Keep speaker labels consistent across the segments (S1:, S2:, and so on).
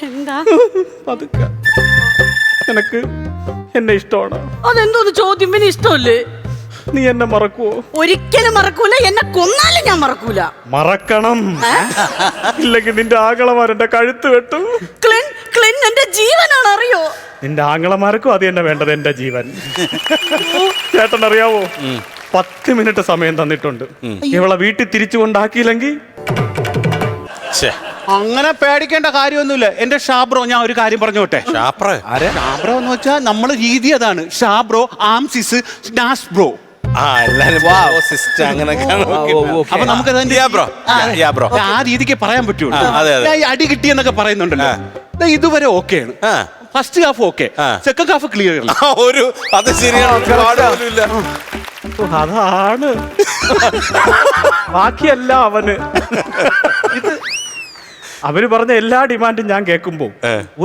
S1: എന്താ?
S2: പതുക്കെ. നിനക്ക് എന്നെ ഇഷ്ടമാണ്.
S1: അതെന്തോന്ന് ചോദ്യം? പിന്നെ ഇഷ്ടമല്ലേ?
S2: നീ എന്നെ മറക്കുവോ?
S1: ഒരിക്കലും മറക്കൂല. എന്നെ കൊന്നാലും ഞാൻ മറക്കൂല.
S2: മറക്കണം. ഇല്ലെങ്കിൽ നിന്റെ ആങ്ങളമാരെന്റെ കഴുത്ത് വെട്ടും.
S1: ക്ലിൻ എന്റെ ജീവനാണ്, അറിയോ?
S2: നിന്റെ ആങ്ങളമാർക്കും അത് തന്നെ വേണ്ടത്, എന്റെ ജീവൻ. ചേട്ടൻ അറിയാവോ, 10 മിനിറ്റ് സമയം തന്നിട്ടുണ്ട്. ഇവളെ വീട്ടിൽ തിരിച്ചു കൊണ്ടാക്കിയില്ലെങ്കിൽ
S3: അങ്ങനെ പേടിക്കേണ്ട കാര്യമൊന്നുമില്ല എന്റെ ഷാബ്രോ. ഞാൻ ഒരു കാര്യം പറഞ്ഞോട്ടെ. ഷാബ്രോ എന്ന് വെച്ചാൽ നമ്മള് രീതി അതാണ്. ഷാബ്രോ, ആംസിസ്, സ്നാസ് ബ്രോ. അപ്പൊ നമുക്ക് ആ രീതിക്ക് പറയാൻ പറ്റുള്ളൂ. അടി കിട്ടിയെന്നൊക്കെ പറയുന്നുണ്ടല്ലോ, ഇതുവരെ ഓക്കെയാണ്. First half okay, second half clear.
S4: അത് ശരിയാണ്.
S2: അതാണ് ബാക്കിയല്ല അവന്. ഇത് അവര് പറഞ്ഞ എല്ലാ ഡിമാൻഡും ഞാൻ കേൾക്കുമ്പോ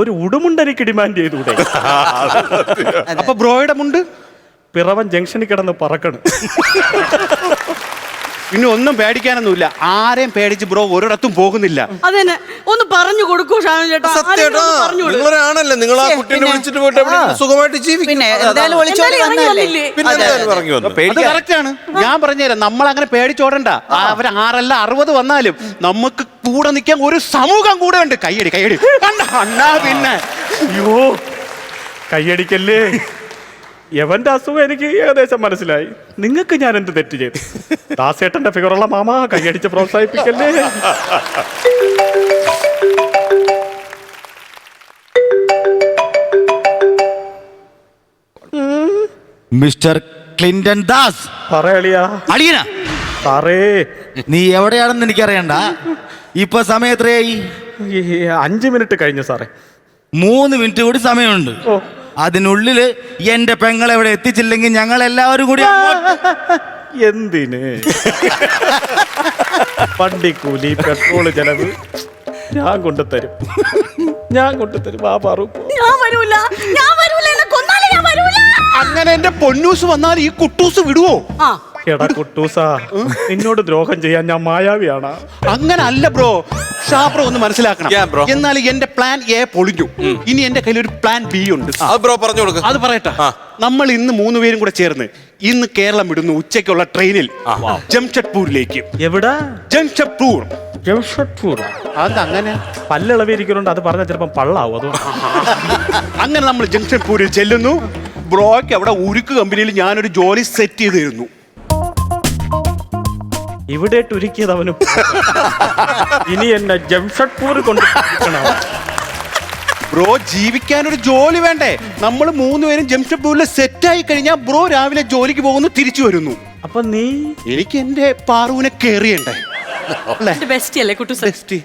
S2: ഒരു ഉടുമുണ്ട് എനിക്ക് ഡിമാൻഡ് ചെയ്തൂടെ?
S3: അപ്പൊ ബ്രോയുടെ മുണ്ട്
S2: പിറവൻ ജംഗ്ഷനിൽ കിടന്ന് പറക്കണം.
S3: പിന്നെ ഒന്നും പേടിക്കാനൊന്നുമില്ല. ആരെയും പേടിച്ച് ബ്രോ ഒരിടത്തും പോകുന്നില്ല.
S1: അതെന്നെ ഒന്ന് പറഞ്ഞു കൊടുക്കൂ ഷാനു ചേട്ടാ.
S4: നിങ്ങളാണല്ലേ, നിങ്ങൾ ആ കുട്ടീനെ വിളിച്ചിട്ട് പോയിട്ട് സുഖമായിട്ട് ജീവിക്കും.
S3: കറക്റ്റാണ്. ഞാൻ പറഞ്ഞുതരാം, നമ്മൾ അങ്ങനെ പേടിച്ചോടണ്ട. അവർ 6 അല്ല 60 വന്നാലും നമുക്ക് കൂടെ നിൽക്കാൻ ഒരു സമൂഹം കൂടെ ഉണ്ട്. കയ്യടി കയ്യടി അണ്ണാ. പിന്നെ
S2: അയ്യോ കയ്യടിക്കല്ലേ. എവന്റെ അസുഖം എനിക്ക് ഏകദേശം മനസ്സിലായി. നിങ്ങൾക്ക് ഞാൻ എന്ത് തെറ്റ് ചെയ്തു? ദാസേട്ടന്റെ ഫിഗറുള്ള മാമ കയ്യടിച്ച് പ്രോത്സാഹിപ്പിക്കല്ലേ.
S5: Mister Clinton Das.
S2: പറയളിയാ.
S5: അടിയന
S2: സാറേ,
S5: നീ എവിടെയാണെന്ന് എനിക്കറിയണ്ട. ഇപ്പൊ സമയം എത്രയായി?
S2: 5 മിനിറ്റ് കഴിഞ്ഞു സാറേ.
S5: 3 മിനിറ്റ് കൂടി സമയമുണ്ട്. അതിനുള്ളില് എന്റെ പെങ്ങളെവിടെ എത്തിച്ചില്ലെങ്കിൽ ഞങ്ങൾ എല്ലാവരും കൂടി
S2: എന്തിന്? വണ്ടിക്കൂലി, പെട്രോള് ചെലവ് ഞാൻ കൊണ്ടുതരും. ആ പറു.
S1: ഞാൻ വരൂല. എന്നെ കൊന്നാലും ഞാൻ വരൂല.
S3: അങ്ങനെ എന്റെ പൊന്നൂസ് വന്നാൽ ഈ കുട്ടൂസ് വിടുവോ?
S2: എടാ കുട്ടൂസാ, നിന്നോട് ദ്രോഹം ചെയ്യാൻ ഞാൻ മായാവിയാണ്.
S3: അങ്ങനെ അല്ല ബ്രോ. ഷാബ്രോ ഒന്ന് മനസ്സിലാക്കണം. എന്നാൽ എന്റെ പ്ലാൻ എ പൊളിഞ്ഞു. ഇനി എന്റെ കയ്യിൽ ഒരു പ്ലാൻ ബി ഉണ്ട്. അത് പറയട്ടെ. നമ്മൾ ഇന്ന് 3 പേരും കൂടെ ചേർന്ന് ഇന്ന് കേരളം വിടുന്നു ഉച്ചയ്ക്കുള്ള ട്രെയിനിൽ ജംഷഡ്പൂരിലേക്ക്.
S2: എവിടെ?
S3: ജംഷഡ്പൂർ.
S2: അതങ്ങനെ പല്ലിളവിരിക്കുന്നുണ്ട്. അത് പറഞ്ഞാൽ ചിലപ്പം പള്ളാവും. അത്
S3: അങ്ങനെ നമ്മൾ ജംഷഡ്പൂരിൽ ചെല്ലുന്നു. ബ്രോയ്ക്ക് അവിടെ ഉരുക്ക് കമ്പനിയിൽ ഞാനൊരു ജോലി സെറ്റ് ചെയ്ത് തരുന്നു.
S2: ഇവിടെ ഒരുക്കിയതവനും ഇനി എന്നെ ജംഷഡ്പൂർ കൊണ്ട്
S3: ബ്രോ ജീവിക്കാനൊരു ജോലി വേണ്ടേ? നമ്മൾ 3 പേരും ജംഷഡ്പൂരിൽ സെറ്റ് ആയി കഴിഞ്ഞാൽ ബ്രോ രാവിലെ ജോലിക്ക് പോകുന്നു, തിരിച്ചു വരുന്നു.
S2: അപ്പൊ നീ
S3: എനിക്ക് എന്റെ പാറുവിനെ കേറിയണ്ടേ?
S1: ബെസ്റ്റ് അല്ലേ കുട്ടു?
S3: ബെസ്റ്റ്.